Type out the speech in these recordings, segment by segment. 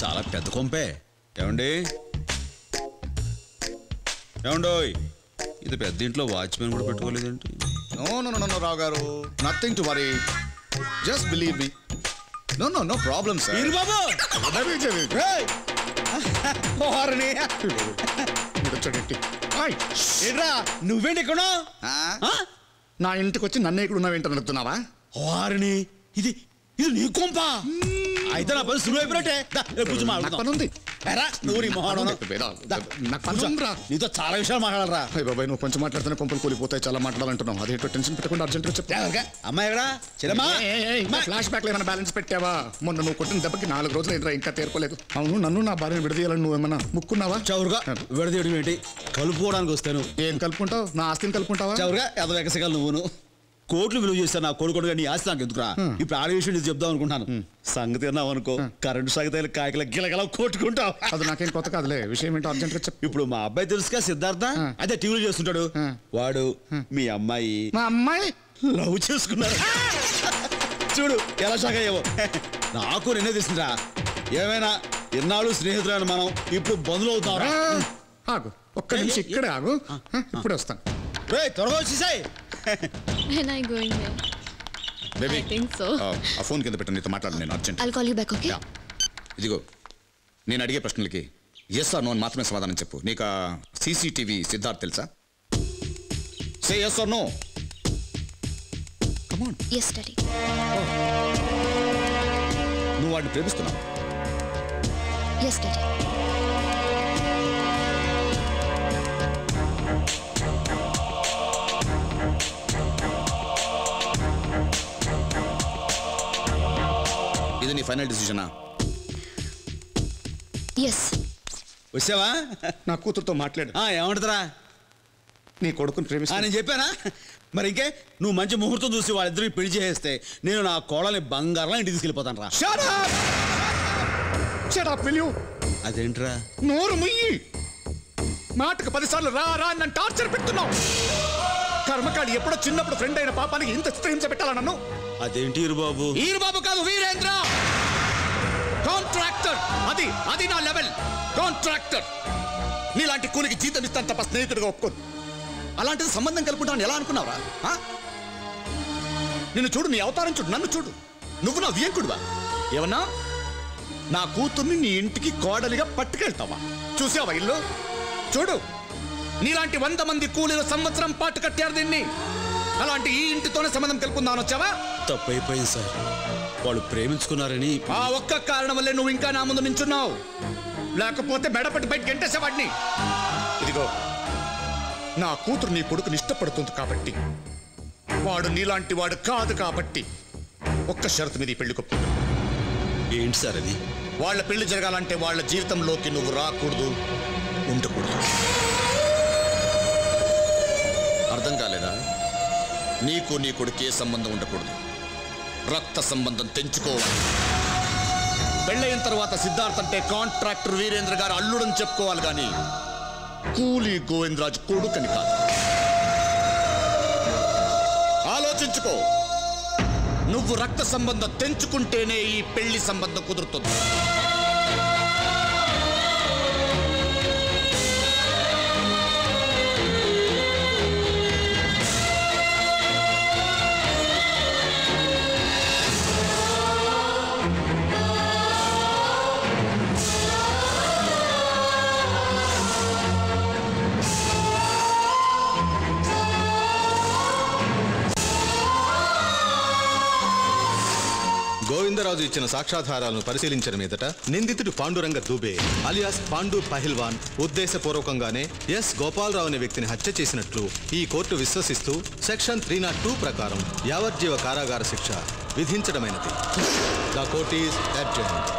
చాలా పెద్ద కొంపే. ఏమండి ఏమండోయ్, ఇది పెద్ద ఇంట్లో వాచ్మెన్ కూడా పెట్టుకోలేదేంటి? నో రావు గారు, nothing to worry, just believe me. No problem sir. బాబు నువ్వేంటి ఇక్కడ? నా ఇంటికి వచ్చి నన్ను ఇక్కడ ఉన్నావు ఏంటని అడుగుతున్నావా? వారిని ఇది ఇది నీ కొంప అయితే నా పని సులువు అయిపోయినట్టే. నీతో చాలా విషయాలు మాట్లాడరా బాబాయ్. నువ్వు కొంచెం మాట్లాడుతున్నా కొంపలు కూలిపోతాయి. చాలా మాట్లాడాలంటున్నావు. అదేంటో టెన్షన్ పెట్టకుండా అర్జెంట్ గా చెప్తా. అమ్మాయి ఫ్లాష్ బ్యాక్ లో ఏమైనా బ్యాలెన్స్ పెట్టావా? మొన్న నువ్వు కొట్టిన దెబ్బకి 4 రోజులు ఏంట్రా ఇంకా తేరుకోలేదు. అవును, నన్ను నా భార్యను విడదీయాలని నువ్వు ఏమన్నా ముక్కున్నావా? చౌరుగా విడదీయడం ఏంటి? కలుపుకోవడానికి వస్తాను. ఏం కలుపుకుంటావు? నా ఆస్తిని కలుపుకుంటావా? చౌరుగా ఎదవ ఎగసగాలు నువ్వును. కోట్లు విలువ చేస్తాను నా కొడుకుడుగా, నీ ఆస్తి నాకు ఎందుకురా? ఇప్పుడు ఆడ విషయం ఇది చెప్దాం అనుకుంటాను. సంగతి అన్నావు అనుకో, కరెంటు సాగితే కాయకల గిలగల కొట్టుకుంటావు. అది నాకేం కొత్త కాదులే. విషయం ఏంటో అర్జెంట్ గా చెప్పు. ఇప్పుడు మా అబ్బాయి తెలుసుగా, సిద్ధార్థ, అదే టీవీలో చేస్తుంటాడు. వాడు మీ అమ్మాయి లవ్ చేసుకున్నారు. చూడు ఎలా షాక్ అయ్యావో. నాకు నిన్నే తెలిసిందిరా. ఏమైనా ఎన్నాళ్ళు స్నేహితురాలు మనం, ఇప్పుడు బంధువులు అవుతారా? ఆగు ఒక్క నిమిషం, ఇక్కడే ఆగు, ఇప్పుడే వస్తాను. త్వరగా వచ్చేసాయి. When I going there? Baby, I think so. ఆ ఫోన్ కింద పెట్టు, నీతో మాట్లాడు నేను urgent. I'll call you back, okay? ఇదిగో నేను అడిగే ప్రశ్నలకి ఎస్ ఆర్ నో అని మాత్రమే సమాధానం చెప్పు. నీకు సీసీటీవీ సిద్ధార్థ్ తెలుసా? Say yes or no. Come on. Yes, Daddy. నువ్వు వాడిని ప్రేమిస్తున్నావు? Yes, Daddy. ఇది నీ ఫైనల్ డిసిజనా? Yes. వచ్చావా? నా కూతురుతో మాట్లాడు. ఏమంటరా? నీ కొడుకుని ప్రేమిస్తా నేను చెప్పానా? మరి ఇంకే నువ్వు మంచి ముహూర్తం చూసి వాళ్ళిద్దరికి పెళ్లి చేస్తే నేను నా కోడల్ని బంగారం ఇంటికి తీసుకెళ్ళిపోతాను రా. అదేంట్రా? నోరు ముయ్యి. మాటకు 10 సార్లు రా రా నన్ను టార్చర్ పెడుతున్నావు. కర్మకాడి ఎప్పుడో చిన్నప్పుడు ఫ్రెండ్ అయిన పాపానికి ఇంత చిత్రహింస పెట్టాలా నన్ను? అదేంటి ఈరుబాబు? ఈరుబాబు కాదు, వీరేంద్ర కాంట్రాక్టర్. అది నా లెవెల్. కాంట్రాక్టర్. నీలాంటి కూలికి జీతం ఇస్తాను తప్ప స్నేహితుడిగా ఒప్పుకోను. అలాంటిది సంబంధం కలుపుకుంటాను ఎలా అనుకున్నావా? నిన్ను చూడు, నీ అవతారం చూడు, నన్ను చూడు. నువ్వు నా వియంకుడువా? ఏమన్నా నా కూతుర్ని నీ ఇంటికి కోడలిగా పట్టుకెళ్తావా? చూసావా ఇల్లు? చూడు, నీలాంటి 100 మంది కూలీల సంవత్సరం పాటు కట్టారు దీన్ని. అలాంటి ఈ ఇంటితోనే సంబంధం కలుపుకుందామని వచ్చావా? తప్పైపోయింది సార్. వాళ్ళు ప్రేమించుకున్నారని ఆ ఒక్క కారణం వల్లే నువ్వు ఇంకా నా ముందు నించున్నావు. లేకపోతే మెడపట్టి బయట గంటేసేవాడిని. ఇదిగో, నా కూతురు నీ కొడుకుని ఇష్టపడుతుంది కాబట్టి, వాడు నీలాంటి వాడు కాదు కాబట్టి ఒక్క షరతు మీద ఈ పెళ్లి కొప్పుకుంటా. ఏంటి సార్ అది? వాళ్ళ పెళ్లి జరగాలంటే వాళ్ళ జీవితంలోకి నువ్వు రాకూడదు, ఉండకూడదు. అర్థం కాలేదా? నీకు నీ కొడుకు ఏ సంబంధం ఉండకూడదు. రక్త సంబంధం తెంచుకోవాలి. పెళ్ళయిన తర్వాత సిద్ధార్థ్ అంటే కాంట్రాక్టర్ వీరేంద్ర గారు అల్లుడని చెప్పుకోవాలి, కానీ కూలీ గోవిందరాజు కొడుకని కాదు. ఆలోచించుకో. నువ్వు రక్త సంబంధం తెంచుకుంటేనే ఈ పెళ్లి సంబంధం కుదురుతుంది. గోవిందరాజు ఇచ్చిన సాక్ష్యాధారాలను పరిశీలించిన మీదట నిందితుడు పాండురంగ దూబే అలియాస్ పాండు పహిల్వాన్ ఉద్దేశపూర్వకంగానే ఎస్ గోపాలరావు అనే వ్యక్తిని హత్య చేసినట్లు ఈ కోర్టు విశ్వసిస్తూ సెక్షన్ 302 ప్రకారం యావజ్జీవ కారాగార శిక్ష విధించడమైనది. The court is adjourned.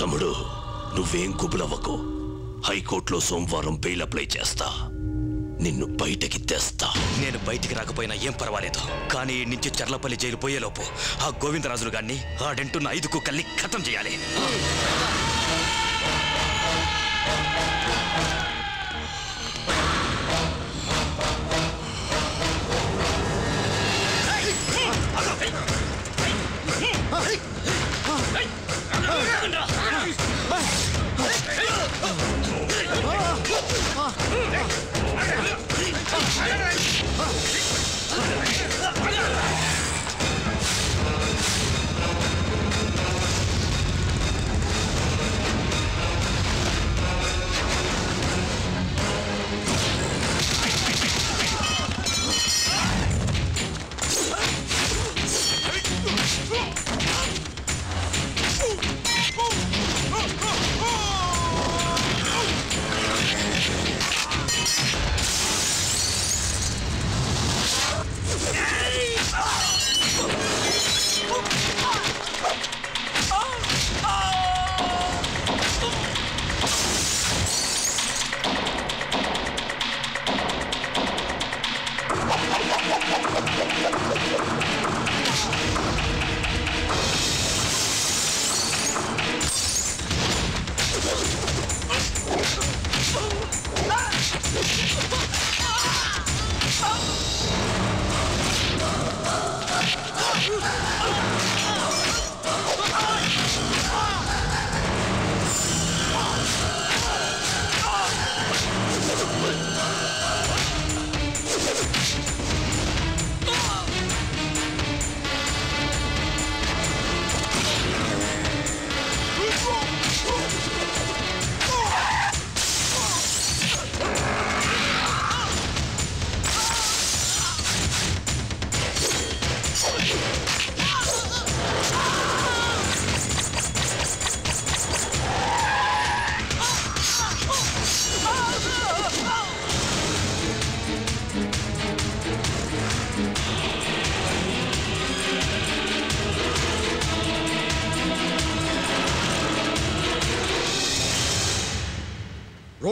తమ్ముడు, నువ్వేం కుబులవ్వకు. హైకోర్టులో సోమవారం బెయిల్ అప్లై చేస్తా. నిన్ను బయటకి తెస్తా. నేను బయటికి రాకపోయినా ఏం పర్వాలేదు, కానీ ఈ నుంచి చర్లపల్లి జైలు పోయేలోపు ఆ గోవిందరాజులు గారిని ఆడంటున్న 5 కుక్కల్ని ఖతం చేయాలి.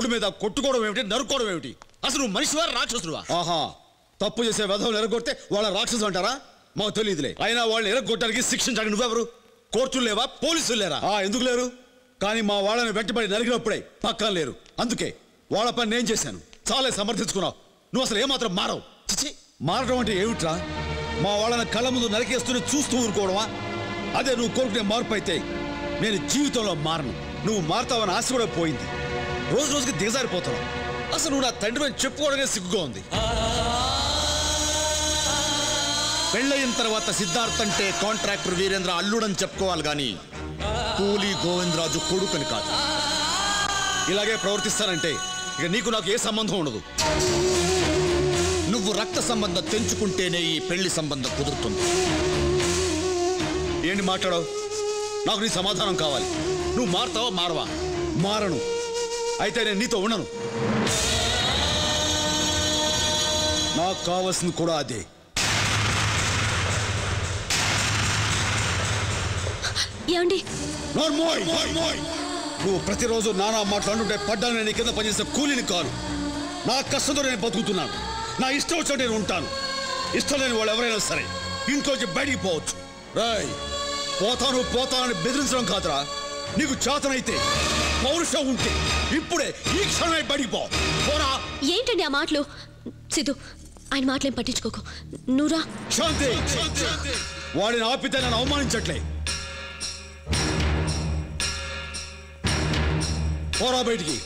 రోడ్డు మీద కొట్టుకోవడం ఏమిటి, నరుక్కోవడం ఏమిటి? అసలు నువ్వు మనిషివా రాక్షసుడువా? ఆహా, తప్పు చేసే వెధవులు ఎరగొడితే వాళ్ళ రాక్షసులు అంటారా? మాకు తెలియదులే. అయినా వాళ్ళని ఎరగొట్టడానికి శిక్షించడానికి నువ్వెవరు? కోర్టులు లేవా, పోలీసులు లేరా? ఎందుకు లేరు? కానీ మా వాళ్ళని వెంటబడి నరికినప్పుడే పక్కన లేరు. అందుకే వాళ్ళ పని నేను చేశాను. చాలే సమర్థించుకున్నావు. నువ్వు అసలు ఏమాత్రం మారవు. చిచి, మారడం అంటే ఏమిట్రా? మా వాళ్ళని కళ్ళ ముందు నరికేస్తూనే చూస్తూ ఊరుకోవడమా? అదే నువ్వు కోరుకునే మార్పు అయితే నేను జీవితంలో మారను. నువ్వు మారుతావని ఆశ కూడా పోయింది. రోజు రోజుకి దిగజారిపోతున్నావు. అసలు నువ్వు నా తండ్రి అని చెప్పుకోవడమే సిగ్గుగా ఉంది. పెళ్ళయిన తర్వాత సిద్ధార్థ్ అంటే కాంట్రాక్టర్ వీరేంద్ర అల్లుడని చెప్పుకోవాలి గాని కూలీ గోవిందరాజు కొడుకని కాదు. ఇలాగే ప్రవర్తిస్తానంటే ఇక నీకు నాకు ఏ సంబంధం ఉండదు. నువ్వు రక్త సంబంధం తెంచుకుంటేనే ఈ పెళ్లి సంబంధం కుదురుతుంది. ఏంటి మాట్లాడవు? నాకు నీ సమాధానం కావాలి. నువ్వు మారుతావా మారవా? మారను. అయితే నేను నీతో ఉండను. నాకు కావాల్సింది కూడా అదే. ఏమండి? నువ్వు ప్రతిరోజు నానా మాట్లాడుతుంటే పడ్డాను. నేను కింద పనిచేసే కూలీని కాను. నా కష్టంతో నేను బతుకుతున్నాను. నా ఇష్టం వచ్చినట్టు నేను ఉంటాను. ఇష్టం లేని వాళ్ళు ఎవరైనా సరే ఇంట్లోంచి బయటికి పోవచ్చు. రాయ్, పోతానని బెదిరించడం కాదురా. నీకు చేతనైతే, పౌరుషం ఉంటే ఇప్పుడే ఈ క్షణమే బయటికి పోరా. ఏంటండి ఆ మాటలు? సిద్ధు, ఆయన మాటలేం పట్టించుకోకు. నువ్వురా. శాంతి, వాడిని ఆపితే నన్ను అవమానించట్లే. పోరా బయటికి.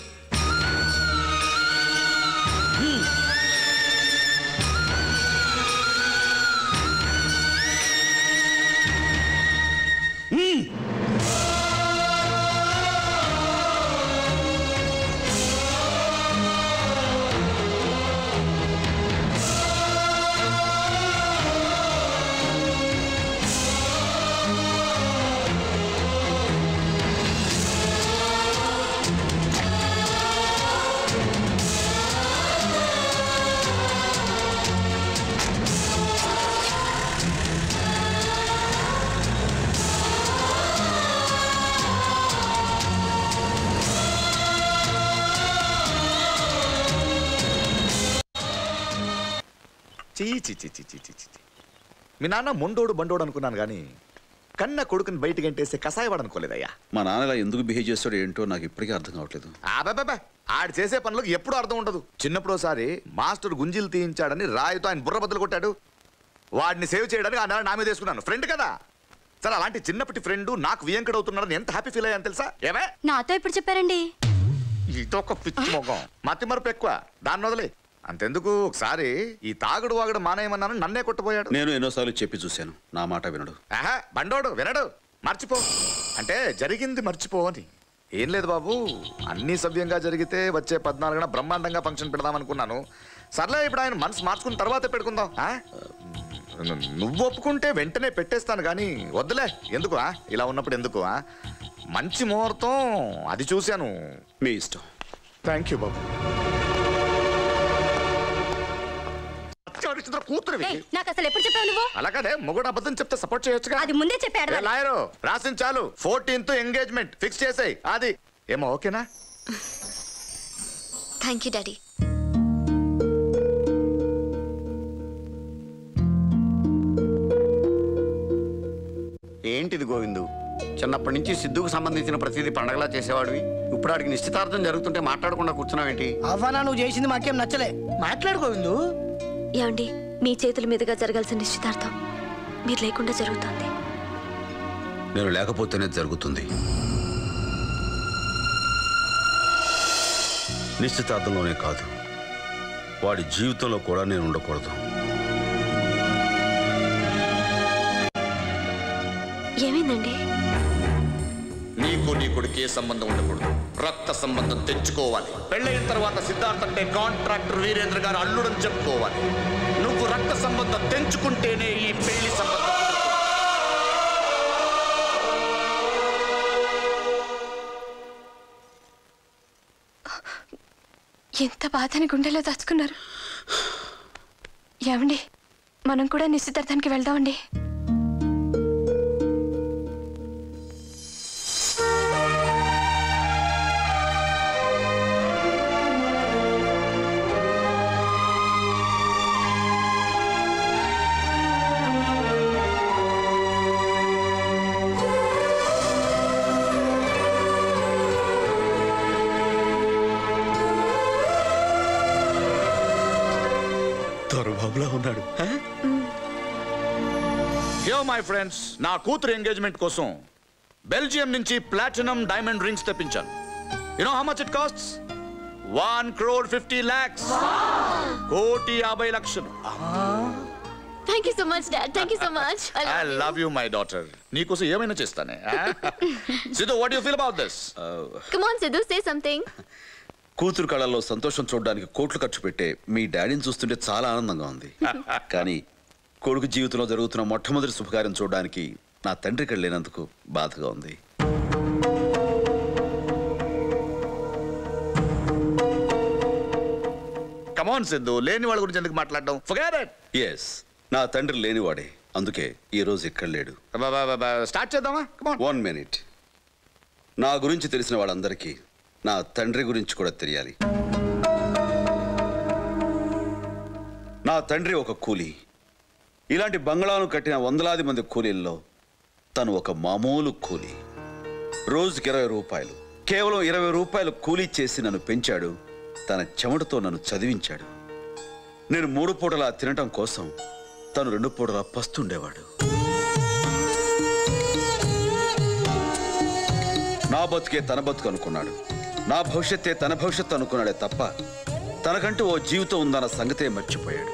మీ నాన్న మొండోడు బండోడు అనుకున్నాను కానీ కన్న కొడుకుని బయటికి గంటేస్తే కసాయవాడు అనుకోలేదయ్యా. మా నాన్న ఇలా ఎందుకు బిహేవ్ చేస్తాడో ఏంటో నాకు ఇప్పటికీ అర్థం కావట్లేదు. ఆబాబా, ఆడు చేసే పనులకు ఎప్పుడూ అర్థం ఉండదు. చిన్నప్పుడు ఒకసారి మాస్టర్ గుంజీలు తీయించాడని రాయితో ఆయన బుర్ర బద్దలు కొట్టాడు. వాడిని సేవ్ చేయడానికి ఆ నెల నా మీద వేసుకున్నాను. ఫ్రెండ్ కదా. సరే, అలాంటి చిన్నప్పటి ఫ్రెండ్ నాకు వియంకడ అవుతున్నాడని ఎంత హ్యాపీ ఫీల్ అయ్యాను తెలుసా? ఏమే నాతో ఎప్పుడు చెప్పారండి? ఇదొక పిచ్చి మొగం, మతి మరపు ఎక్కువ. దాన్ని వదిలే. అంతెందుకు, ఒకసారి ఈ తాగుడు వాగుడు మానేయమన్నాను, నన్నే కొట్టుపోయాడు. నేను ఎన్నోసార్లు చెప్పి చూశాను, నా మాట వినడు. ఆహా, బండోడు వినడు. మర్చిపో అంటే జరిగింది మర్చిపో అని. ఏం లేదు బాబు, అన్ని సవ్యంగా జరిగితే వచ్చే 14న బ్రహ్మాండంగా ఫంక్షన్ పెడదామనుకున్నాను. సర్లే, ఇప్పుడు ఆయన మనసు మార్చుకున్న తర్వాతే పెట్టుకుందాం. నువ్వు ఒప్పుకుంటే వెంటనే పెట్టేస్తాను కానీ వద్దులే. ఎందుకు ఇలా ఉన్నప్పుడు ఎందుకు? మంచి ముహూర్తం అది చూశాను. మీ ఇష్టం. థ్యాంక్ యూ బాబు. కూతురు నాకు అసలు ఎప్పుడు చెప్పావు నువ్వు? అలాగనే మొగుడు అబద్ధం చెప్తే సపోర్ట్ చేయొచ్చుగా. అది ముందే చెప్పాడు. లాయరు రాసింది చాలు. 14th ఎంగేజ్మెంట్ ఫిక్స్ చేసాయి. అది ఏమో ఓకేనా? Thank you daddy. ఏంటిది గోవిందు? చిన్నప్పటి నుంచి సిద్ధుకు సంబంధించిన ప్రతిదీ పండగలా చేసేవాడివి. ఇప్పుడు ఆడికి నిశ్చితార్థం జరుగుతుంటే మాట్లాడకుండా కూర్చున్నావేంటి? అవ్వనా, నువ్వు చేసింది మాకేం నచ్చలే. మాట్లాడు గోవిందు. ఏమండి, మీ చేతుల మీదుగా జరగాల్సిన నిశ్చితార్థం మీరు లేకుండా జరుగుతుంది. నేను లేకపోతేనే జరుగుతుంది. నిశ్చితార్థంలోనే కాదు, వాడి జీవితంలో కూడా నేను ఉండకూడదు. ఏమైందండి? నీకు నీ కొడుకు ఏ సంబంధం ఉండకూడదు. రక్త సంబంధం తెచ్చుకోవాలి. పెళ్ళైన తర్వాత సిద్ధార్థ్ అంటే కాంట్రాక్టర్ వీరేంద్ర గారు అల్లుడని చెప్పుకోవాలి. నువ్వు రక్త సంబంధం తెంచుకుంటేనే ఈ పెళ్లి సంబంధం. ఎంత బాధని గుండెలో దాచుకున్నారు. ఏమండి, మనం కూడా నిశ్చితార్థానికి వెళ్దామండి. దొరబాబులా ఉన్నాడు. యో మై ఫ్రెండ్స్, నా కూతురు ఎంగేజ్మెంట్ కోసం బెల్జియం నుంచి ప్లాటినం డైమండ్ రింగ్స్ తెప్పించాను. You know how much it costs? 1,50,00,000. 1,50,00,000. Thank you so much dad. Thank you so much. I love you my daughter. నీకోసం ఏమైనా చేస్తానే. Siddhu, what you feel about this? Come on Siddhu, say something. కూతురు కళల్లో సంతోషం చూడడానికి కోట్లు ఖర్చు పెట్టే మీ డాడీని చూస్తుంటే చాలా ఆనందంగా ఉంది. కానీ కొడుకు జీవితంలో జరుగుతున్న మొట్టమొదటి శుభకార్యం చూడడానికి నా తండ్రి ఇక్కడ లేనందుకు బాధగా ఉంది. కమ్ ఆన్ సిద్ధు, లేని వాళ్ళ గురించి ఎందుకు మాట్లాడడం? Forget it. yes, నా తండ్రి లేనివాడే, అందుకే ఈ రోజు ఇక్కడ లేడు. స్టార్ట్ చేద్దామా? Come on. 1 minute. నా గురించి తెలిసిన వాళ్ళందరికీ నా తండ్రి గురించి కూడా తెలియాలి. నా తండ్రి ఒక కూలీ. ఇలాంటి బంగ్లాను కట్టిన వందలాది మంది కూలీల్లో తను ఒక మామూలు కూలీ. రోజుకి 20 రూపాయలు, కేవలం 20 రూపాయలు కూలీ చేసి నన్ను పెంచాడు. తన చెమటతో నన్ను చదివించాడు. నేను 3 పూటలా తినటం కోసం తను 2 పూటలా పస్తుండేవాడు. నా బతుకే తన బతుకు అనుకున్నాడు. నా భవిష్యత్తే తన భవిష్యత్తు అనుకున్నాడే తప్ప తనకంటూ ఓ జీవితం ఉందన్న సంగతే మర్చిపోయాడు.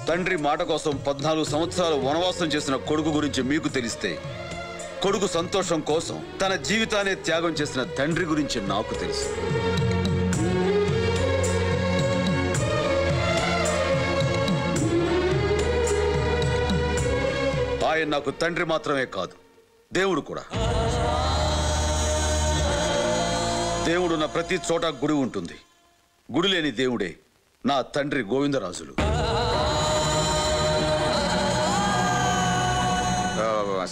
తండ్రి మాట కోసం 14 సంవత్సరాలు వనవాసం చేసిన కొడుకు గురించి మీకు తెలిస్తే, కొడుకు సంతోషం కోసం తన జీవితాన్ని త్యాగం చేసిన తండ్రి గురించి నాకు తెలుసు. ఆయన నాకు తండ్రి మాత్రమే కాదు, దేవుడు కూడా. దేవుడున్న ప్రతి చోట గుడి ఉంటుంది. గుడి లేని దేవుడే నా తండ్రి గోవిందరాజులు.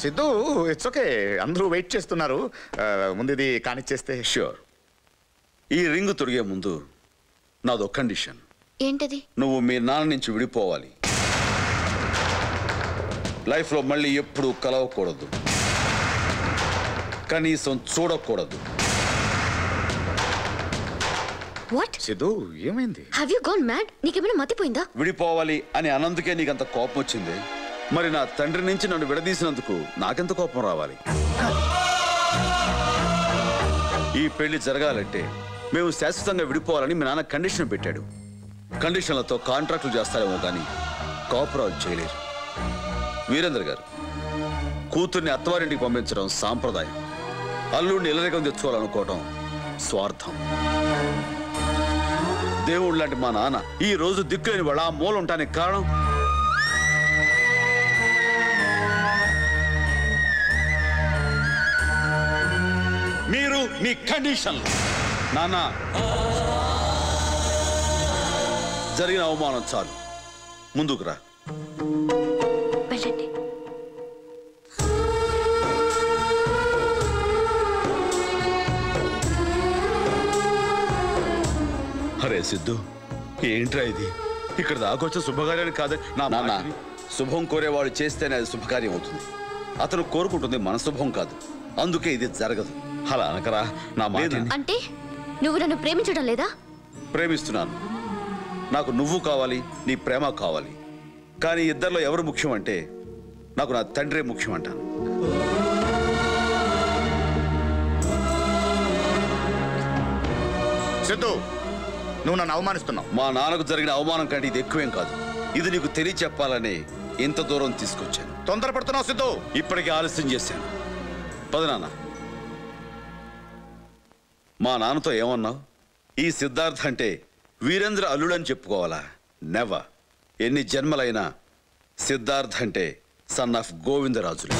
సిద్ధు, ఇట్స్ ఓకే, అందరూ వెయిట్ చేస్తున్నారు. ముందు ఇది కానిచ్చేస్తే. ష్యూర్. ఈ రింగు తొడిగే ముందు నాదో కండిషన్. ఏంటది? నువ్వు మీ నాన్న నుంచి విడిపోవాలి. లైఫ్లో మళ్ళీ ఎప్పుడూ కలవకూడదు, కనీసం చూడకూడదు. వాట్? సిద్ధు, ఏమైంది? Have you gone mad? నీకేమైనా మతిపోయిందా? విడిపోవాలి అని అన్నందుకే నీకంత కోపం వచ్చింది. మరి నా తండ్రి నుంచి నన్ను విడదీసినందుకు నాకెంత కోపం రావాలి? ఈ పెళ్లి జరగాలంటే మేము శాశ్వతంగా విడిపోవాలని మీ నాన్న కండిషన్ పెట్టాడు. కండిషన్లతో కాంట్రాక్టులు చేస్తారేమో కానీ కాపురాలు చేయలేరు. వీరేంద్ర గారు, కూతుర్ని అత్తవారింటికి పంపించడం సాంప్రదాయం. అల్లుడిని ఇల్లరికం తెచ్చుకోవాలనుకోవడం స్వార్థం. దేవుడు లాంటి మా నాన్న ఈ రోజు దిక్కులేని వాళ్ళ ఆ మూల ఉండటానికి కారణం మీరు, మీ కండిషన్. నాన్న, జరిగిన అవమానం చాలు, ముందుకు రా. వెళ్ళండి. అరే సిద్ధు, ఏంట్రా ఇది? ఇక్కడ దాకొచ్చే శుభకార్యాన్ని కాదు. నాన్న, శుభం కోరేవాడు చేస్తేనే అది శుభకార్యం అవుతుంది. అతను కోరుకుంటుంది మన శుభం కాదు, అందుకే ఇది జరగదు. అలా అనకరా. నా మాట అంటే నువ్వు నన్ను ప్రేమించడం లేదా? ప్రేమిస్తున్నాను. నాకు నువ్వు కావాలి, నీ ప్రేమ కావాలి. కానీ ఇద్దరిలో ఎవరు ముఖ్యం అంటే నాకు నా తండ్రే ముఖ్యం అంటాను. సిద్ధు, నువ్వు నన్ను అవమానిస్తున్నావు. మా నాన్నకు జరిగిన అవమానం కంటే ఇది ఎక్కువేం కాదు. ఇది నీకు తెలియచెప్పాలని ఇంత దూరం తీసుకొచ్చాను. తొందరపడుతున్నావు సిద్ధు. ఇప్పటికే ఆలస్యం చేశాను. పద నాన్న. మా నాన్నతో ఏమన్నావు? ఈ సిద్ధార్థ అంటే వీరేంద్ర అల్లుడని చెప్పుకోవాలా? నెవర్. ఎన్ని జన్మలైనా సిద్ధార్థ అంటే సన్ ఆఫ్ గోవిందరాజులు.